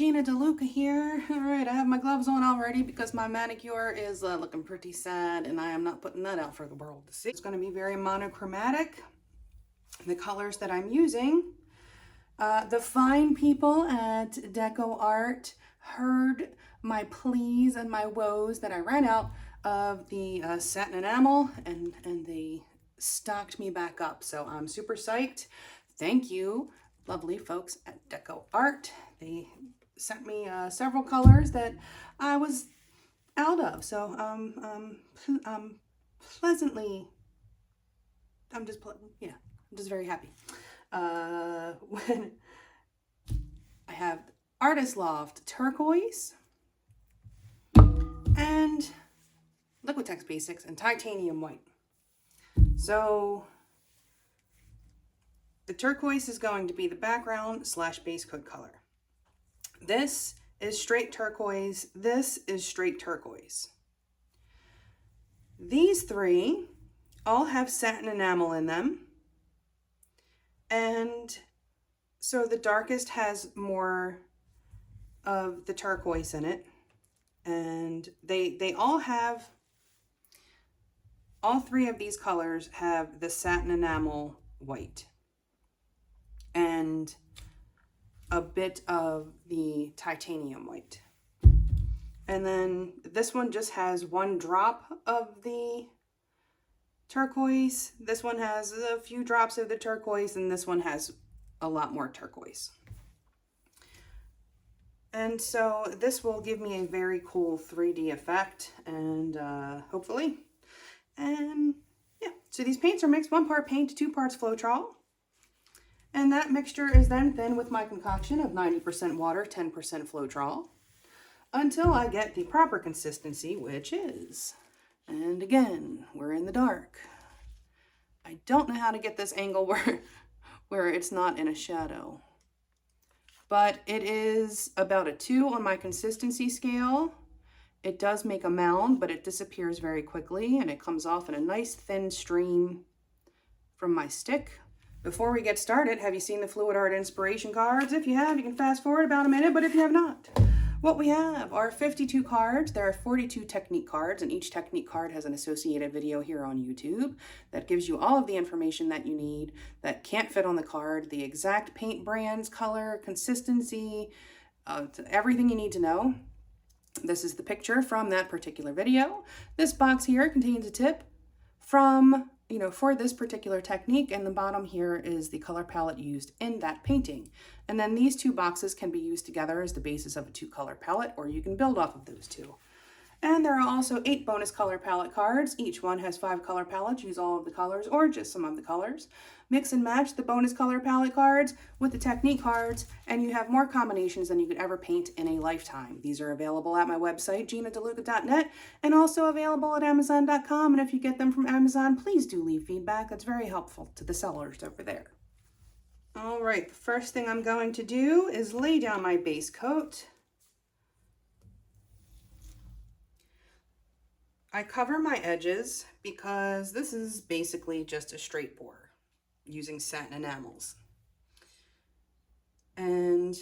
Gina DeLuca here. All right, I have my gloves on already because my manicure is looking pretty sad and I am not putting that out for the world to see. It's going to be very monochromatic. The colors that I'm using, the fine people at DecoArt heard my pleas and my woes that I ran out of the satin enamel and they stocked me back up. So I'm super psyched. Thank you, lovely folks at DecoArt. They sent me several colors that I was out of. So pleasantly, I'm just very happy. When I have Artist Loft Turquoise and Liquitex Basics and Titanium White. So the turquoise is going to be the background / base coat color. This is straight turquoise. This is straight turquoise. These three all have satin enamel in them. And so the darkest has more of the turquoise in it. And they all have, all three of these colors have the satin enamel white and a bit of the titanium white. And then this one just has one drop of the turquoise. This one has a few drops of the turquoise, and this one has a lot more turquoise. And so this will give me a very cool 3D effect, and hopefully. And yeah, so these paints are mixed 1 part paint, 2 parts Floetrol. And that mixture is then thinned with my concoction of 90% water, 10% Floetrol, until I get the proper consistency, which is, and again, we're in the dark. I don't know how to get this angle where it's not in a shadow. But it is about a 2 on my consistency scale. It does make a mound, but it disappears very quickly, and it comes off in a nice thin stream from my stick. Before we get started, have you seen the Fluid Art inspiration cards? If you have, you can fast forward about a minute, but if you have not, what we have are 52 cards. There are 42 technique cards, and each technique card has an associated video here on YouTube that gives you all of the information that you need that can't fit on the card, the exact paint brands, color, consistency, everything you need to know. This is the picture from that particular video. This box here contains a tip from, for this particular technique, and the bottom here is the color palette used in that painting. And then these 2 boxes can be used together as the basis of a 2-color palette, or you can build off of those 2. And there are also 8 bonus color palette cards. Each one has 5 color palettes. Use all of the colors or just some of the colors. Mix and match the bonus color palette cards with the technique cards, and you have more combinations than you could ever paint in a lifetime. These are available at my website, ginadeluca.net, and also available at amazon.com. And if you get them from Amazon, please do leave feedback. That's very helpful to the sellers over there. All right, the first thing I'm going to do is lay down my base coat. I cover my edges because this is basically just a straight pour using satin enamels. And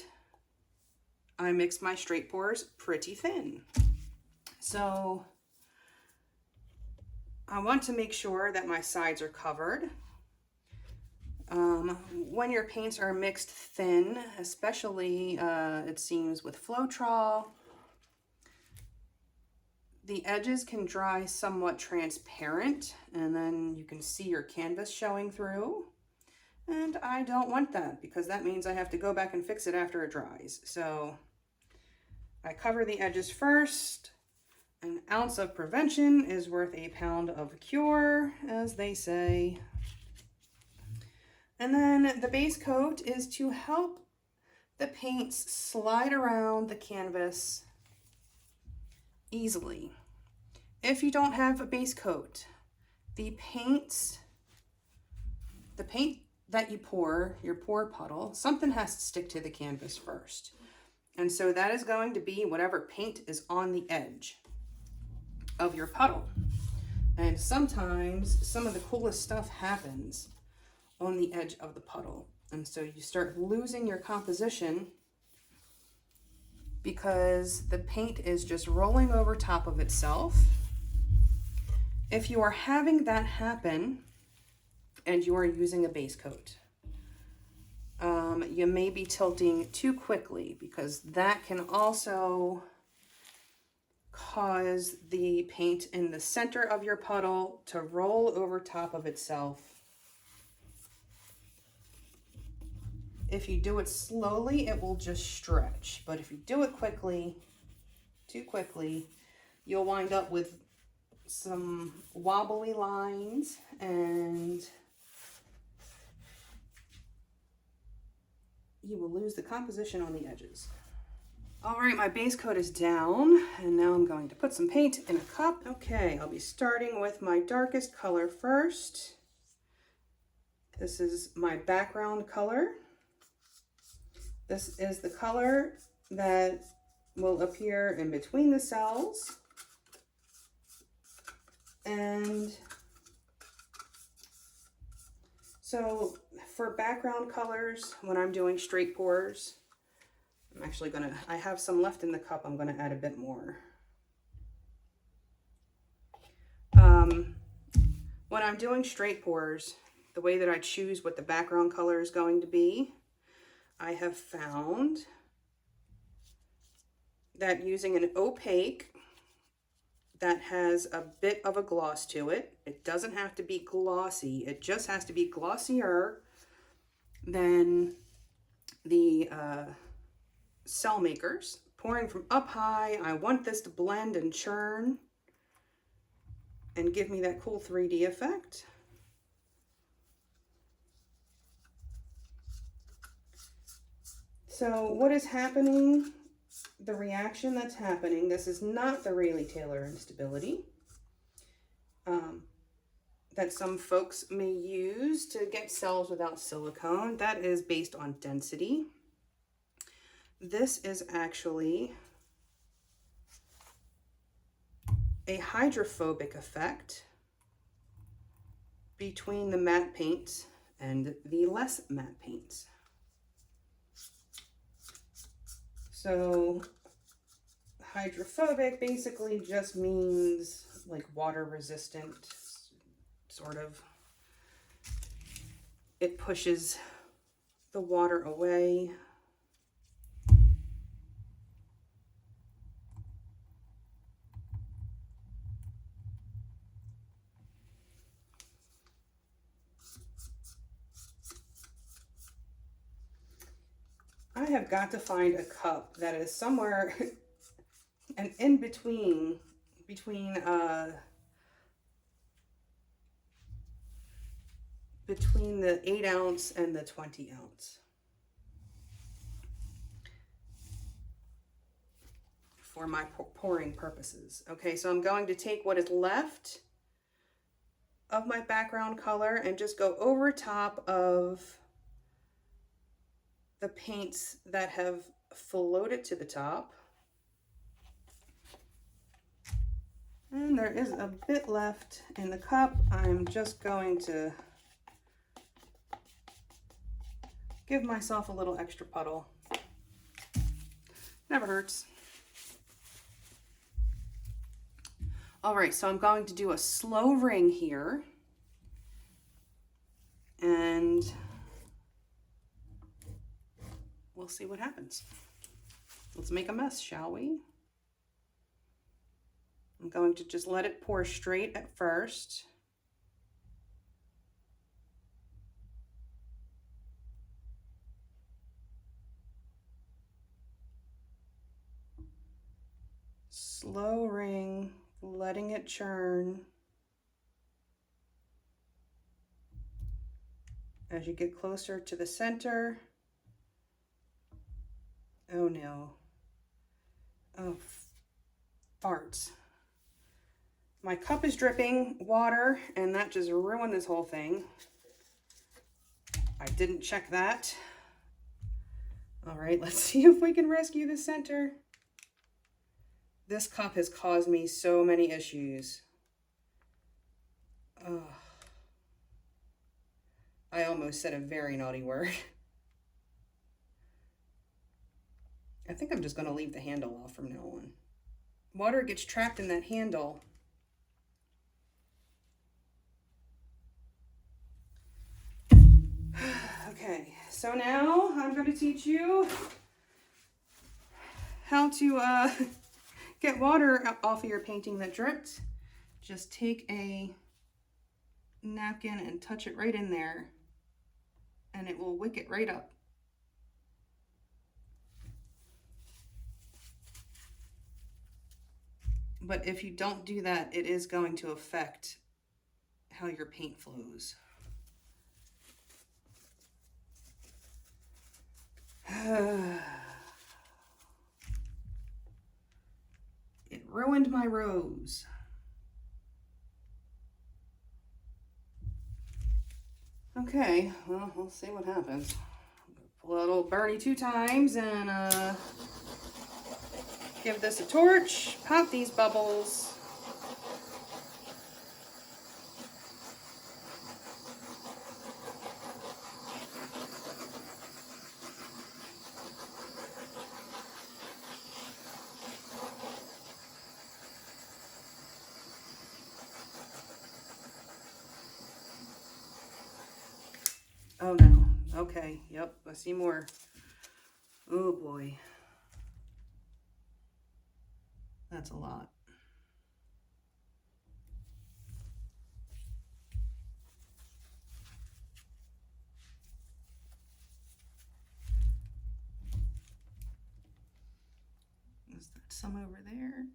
I mix my straight pours pretty thin. So I want to make sure that my sides are covered. When your paints are mixed thin, especially it seems with Floetrol, the edges can dry somewhat transparent, and then you can see your canvas showing through. And I don't want that because that means I have to go back and fix it after it dries. So I cover the edges first. An ounce of prevention is worth a pound of cure, as they say. And then the base coat is to help the paints slide around the canvas easily. If you don't have a base coat, the paint that you pour, your pour puddle, something has to stick to the canvas first. And so that is going to be whatever paint is on the edge of your puddle. And sometimes some of the coolest stuff happens on the edge of the puddle. And so you start losing your composition because the paint is just rolling over top of itself. If you are having that happen and you are using a base coat, you may be tilting too quickly, because that can also cause the paint in the center of your puddle to roll over top of itself. If you do it slowly, it will just stretch. But if you do it quickly, too quickly, you'll wind up with some wobbly lines, and you will lose the composition on the edges. All right, my base coat is down, and now I'm going to put some paint in a cup. Okay, I'll be starting with my darkest color first. This is my background color. This is the color that will appear in between the cells. And so for background colors, when I'm doing straight pours, I'm actually I have some left in the cup. I'm gonna add a bit more. When I'm doing straight pours, the way that I choose what the background color is going to be, I have found that using an opaque that has a bit of a gloss to it, it doesn't have to be glossy, it just has to be glossier than the cell makers. Pouring from up high, I want this to blend and churn and give me that cool 3D effect. So what is happening, the reaction that's happening, this is not the Rayleigh-Taylor instability that some folks may use to get cells without silicone. That is based on density. This is actually a hydrophobic effect between the matte paints and the less matte paints. So hydrophobic basically just means like water resistant, sort of. It pushes the water away. I have got to find a cup that is somewhere and in between the 8 ounce and the 20 ounce for my pouring purposes. Okay, so I'm going to take what is left of my background color and just go over top of the paints that have floated to the top. And there is a bit left in the cup. I'm just going to give myself a little extra puddle. Never hurts. All right, so I'm going to do a slow ring here. And we'll see what happens. Let's make a mess, shall we? I'm going to just let it pour straight at first. Slow ring, letting it churn. As you get closer to the center. Oh no. Oh, farts. My cup is dripping water, and that just ruined this whole thing. I didn't check that. All right, let's see if we can rescue the center. This cup has caused me so many issues. Oh. I almost said a very naughty word. I think I'm just going to leave the handle off from now on. Water gets trapped in that handle. Okay, so now I'm going to teach you how to get water off of your painting that dripped. Just take a napkin and touch it right in there, and it will wick it right up. But if you don't do that, it is going to affect how your paint flows. It ruined my rose. Okay, well, we'll see what happens. Pull out old Bernie 2 times and give this a torch, pop these bubbles. Oh no, okay, yep, I see more. Oh boy. That's a lot. Is that some over there?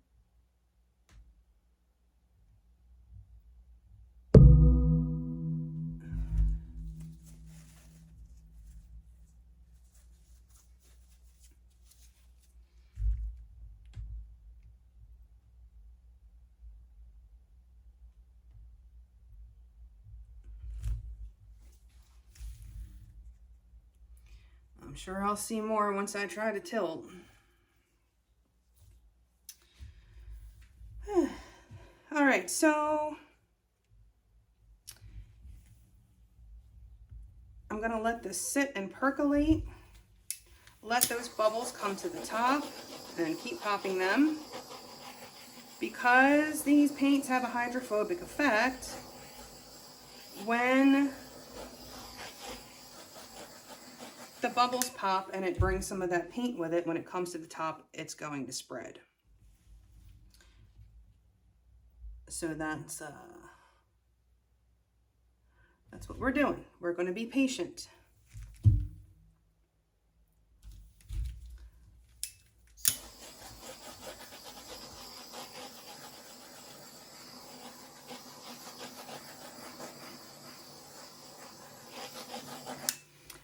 I'm sure I'll see more once I try to tilt. All right, so I'm gonna let this sit and percolate. Let those bubbles come to the top and keep popping them. Because these paints have a hydrophobic effect, when the bubbles pop and it brings some of that paint with it, when it comes to the top, it's going to spread. So that's what we're doing. We're going to be patient.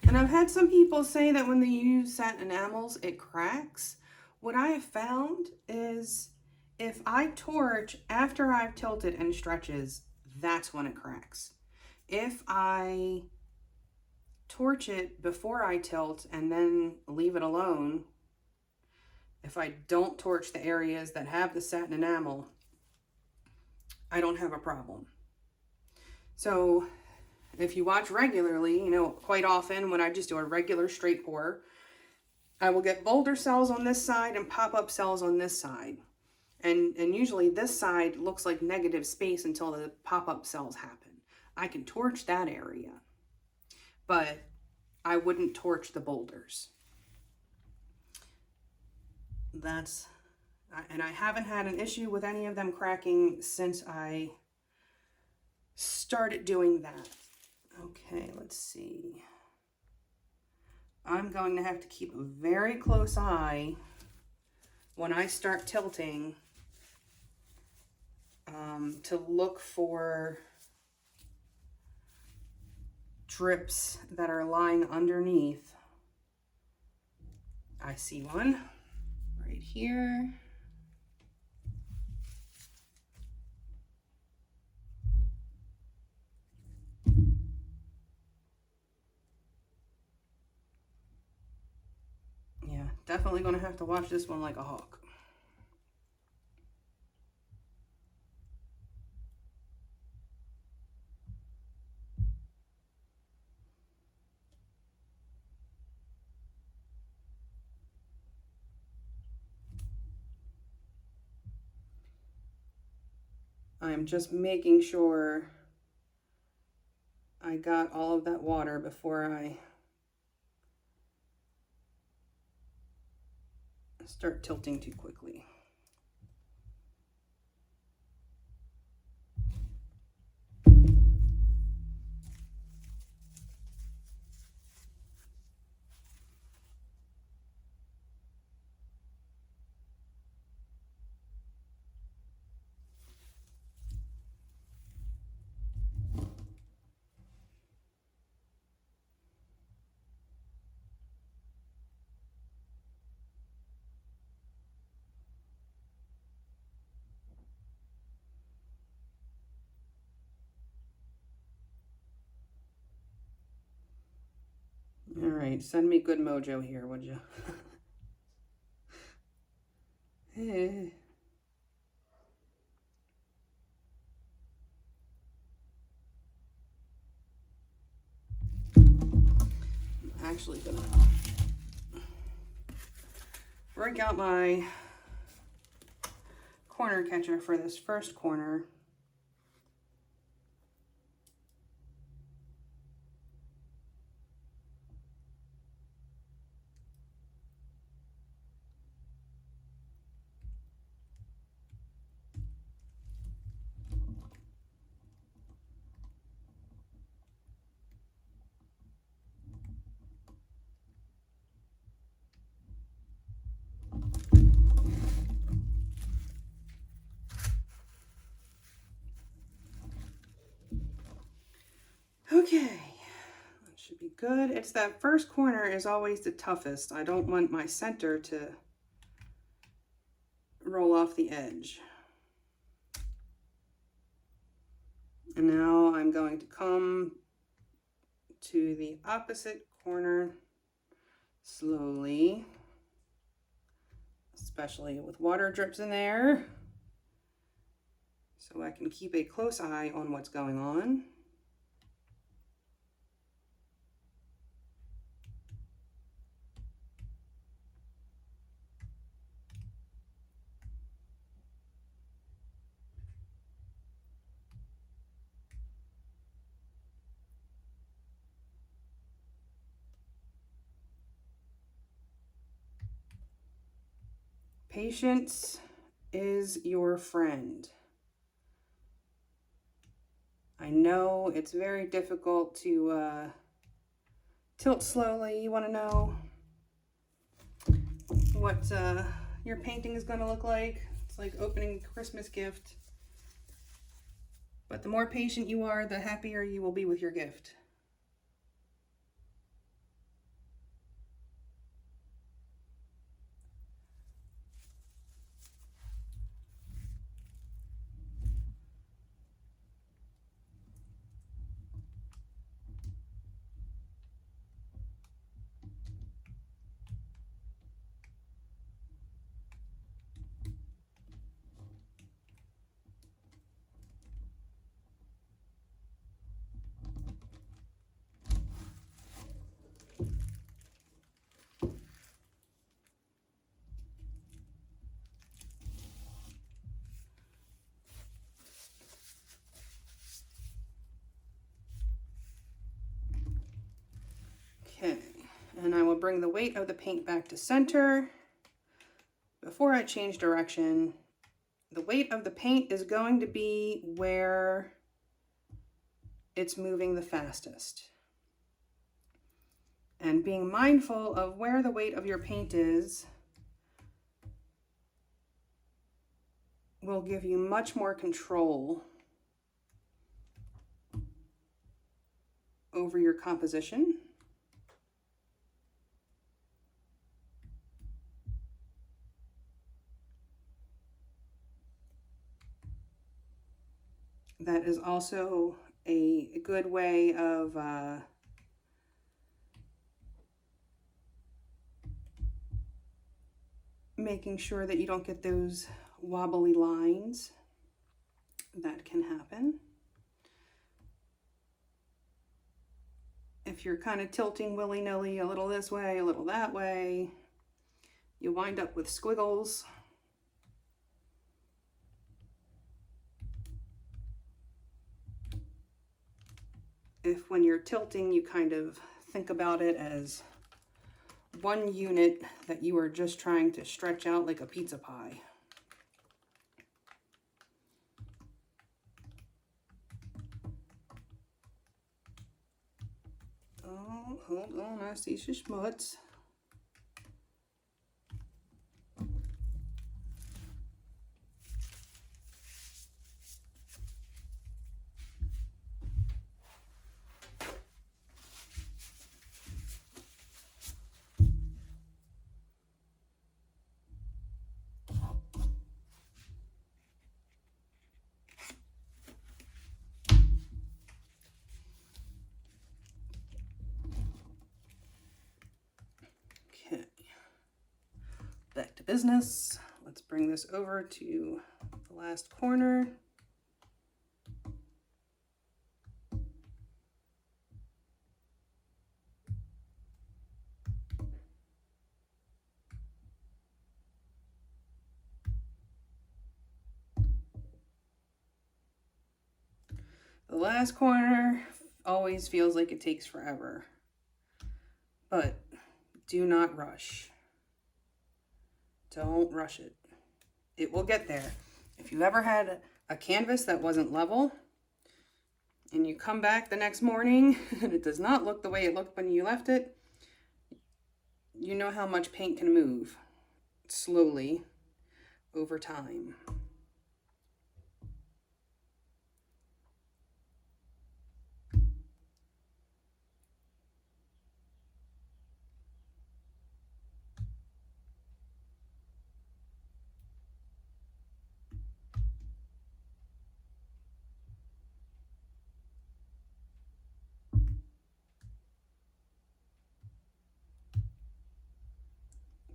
And I've had some people say that when they use satin enamels, it cracks. What I have found is if I torch after I've tilted and stretches, that's when it cracks. If I torch it before I tilt and then leave it alone, if I don't torch the areas that have the satin enamel, I don't have a problem. So if you watch regularly, you know, quite often when I just do a regular straight pour, I will get boulder cells on this side and pop-up cells on this side. And usually this side looks like negative space until the pop-up cells happen. I can torch that area, but I wouldn't torch the boulders. And I haven't had an issue with any of them cracking since I started doing that. Okay, let's see. I'm going to have to keep a very close eye when I start tilting to look for drips that are lying underneath. I see one right here. Yeah, definitely going to have to watch this one like a hawk. I'm just making sure I got all of that water before I start tilting too quickly. All right, send me good mojo here, would you? I'm actually gonna break out my corner catcher for this first corner. Okay, that should be good. It's that first corner is always the toughest. I don't want my center to roll off the edge. And now I'm going to come to the opposite corner slowly, especially with water drips in there, so I can keep a close eye on what's going on. Patience is your friend. I know it's very difficult to tilt slowly. You want to know what your painting is going to look like. It's like opening a Christmas gift. But the more patient you are, the happier you will be with your gift. Okay, and I will bring the weight of the paint back to center. Before I change direction, the weight of the paint is going to be where it's moving the fastest. And being mindful of where the weight of your paint is will give you much more control over your composition. That is also a good way of making sure that you don't get those wobbly lines that can happen. If you're kind of tilting willy-nilly, a little this way, a little that way, you wind up with squiggles. if when you're tilting, you kind of think about it as one unit that you are just trying to stretch out like a pizza pie. Oh, hold on, I see some schmutz. Okay, back to business. Let's bring this over to the last corner. The last corner always feels like it takes forever, but do not rush. Don't rush it. It will get there. If you ever had a canvas that wasn't level and you come back the next morning and it does not look the way it looked when you left it, you know how much paint can move slowly over time.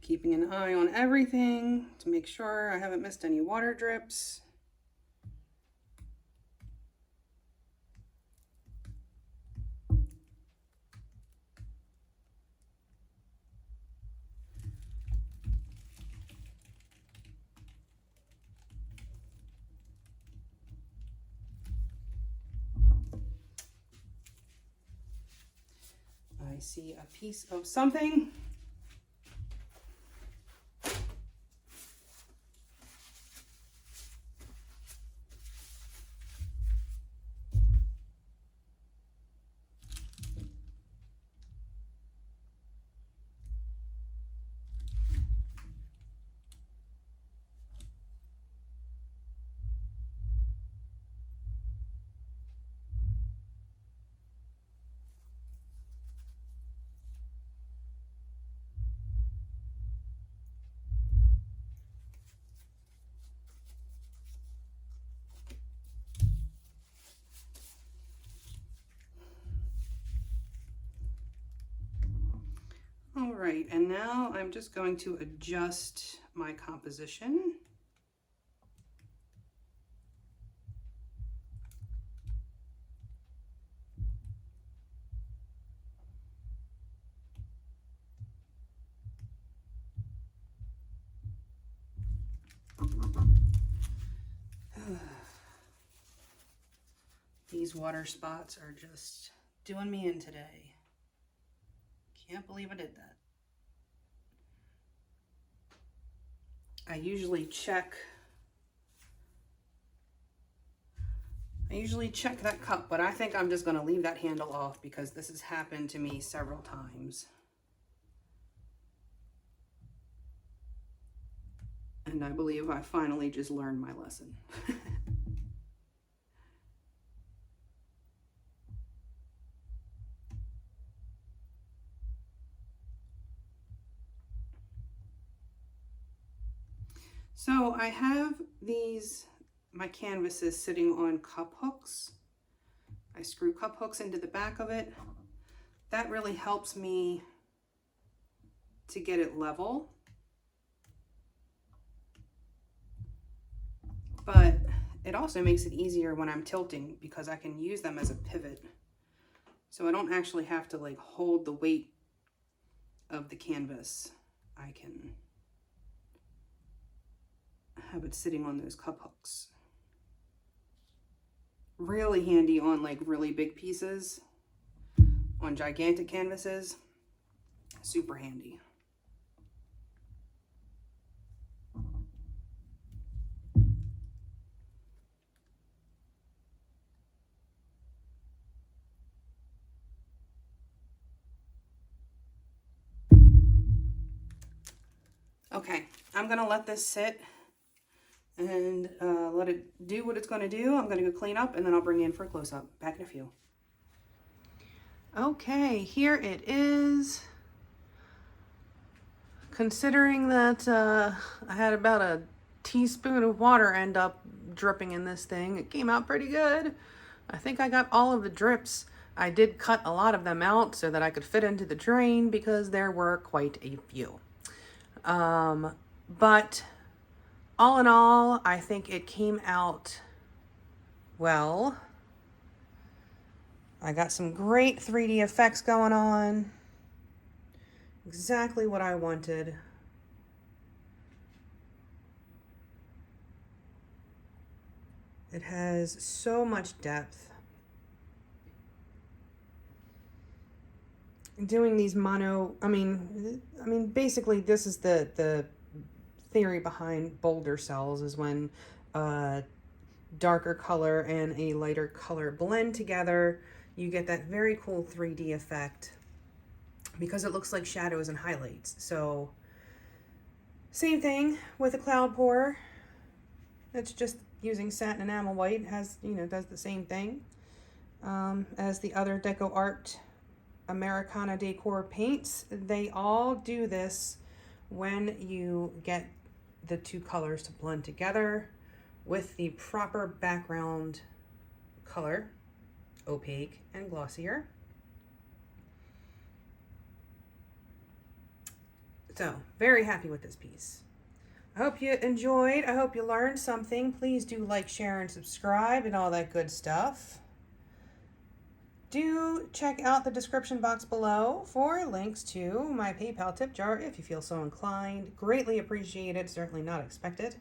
Keeping an eye on everything to make sure I haven't missed any water drips. I see a piece of something. All right, and now I'm just going to adjust my composition. These water spots are just doing me in today. Can't believe I did that. I usually check that cup, but I think I'm just going to leave that handle off because this has happened to me several times. And I believe I finally just learned my lesson. So I have my canvases sitting on cup hooks. I screw cup hooks into the back of it. That really helps me to get it level. But it also makes it easier when I'm tilting because I can use them as a pivot. So I don't actually have to like hold the weight of the canvas. I can have it sitting on those cup hooks. Really handy on like really big pieces. on gigantic canvases. Super handy. Okay, I'm gonna let this sit and let it do what it's gonna do. I'm gonna go clean up and then I'll bring you in for a close-up. Back in a few. Okay, here it is. Considering that I had about a teaspoon of water end up dripping in this thing, it came out pretty good. I think I got all of the drips. I did cut a lot of them out so that I could fit into the drain because there were quite a few. But all in all, I think it came out well. I got some great 3D effects going on. Exactly what I wanted. It has so much depth. Doing these basically this is the theory behind boulder cells, is when darker color and a lighter color blend together, you get that very cool 3D effect because it looks like shadows and highlights. So same thing with a cloud pour. It's just using satin enamel white. It has, does the same thing as the other DecoArt Americana Decor paints. They all do this when you get the two colors to blend together with the proper background color, opaque and glossier. So, very happy with this piece. I hope you enjoyed. I hope you learned something. Please do like, share, and subscribe and all that good stuff. Do check out the description box below for links to my PayPal tip jar if you feel so inclined. Greatly appreciated, certainly not expected.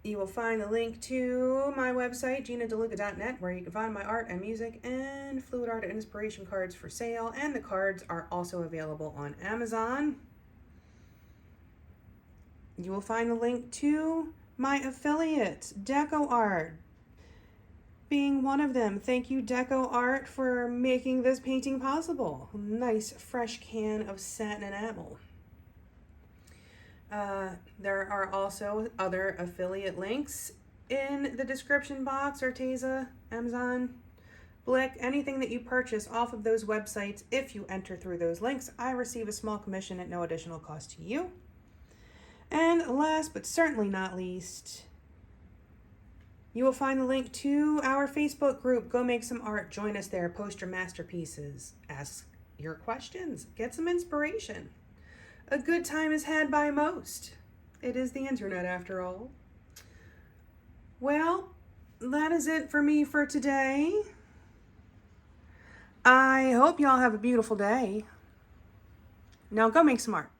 You will find the link to my website, GinaDeLuca.net, where you can find my art and music and fluid art and inspiration cards for sale, and the cards are also available on Amazon. You will find the link to my affiliates, DecoArt being one of them. Thank you, DecoArt, for making this painting possible. Nice fresh can of satin enamel. There are also other affiliate links in the description box. Arteza, Amazon, Blick, anything that you purchase off of those websites, if you enter through those links, I receive a small commission at no additional cost to you. And last but certainly not least, you will find the link to our Facebook group. Go make some art. Join us there. Post your masterpieces. Ask your questions. Get some inspiration. A good time is had by most. It is the internet after all. Well, that is it for me for today. I hope y'all have a beautiful day. Now go make some art.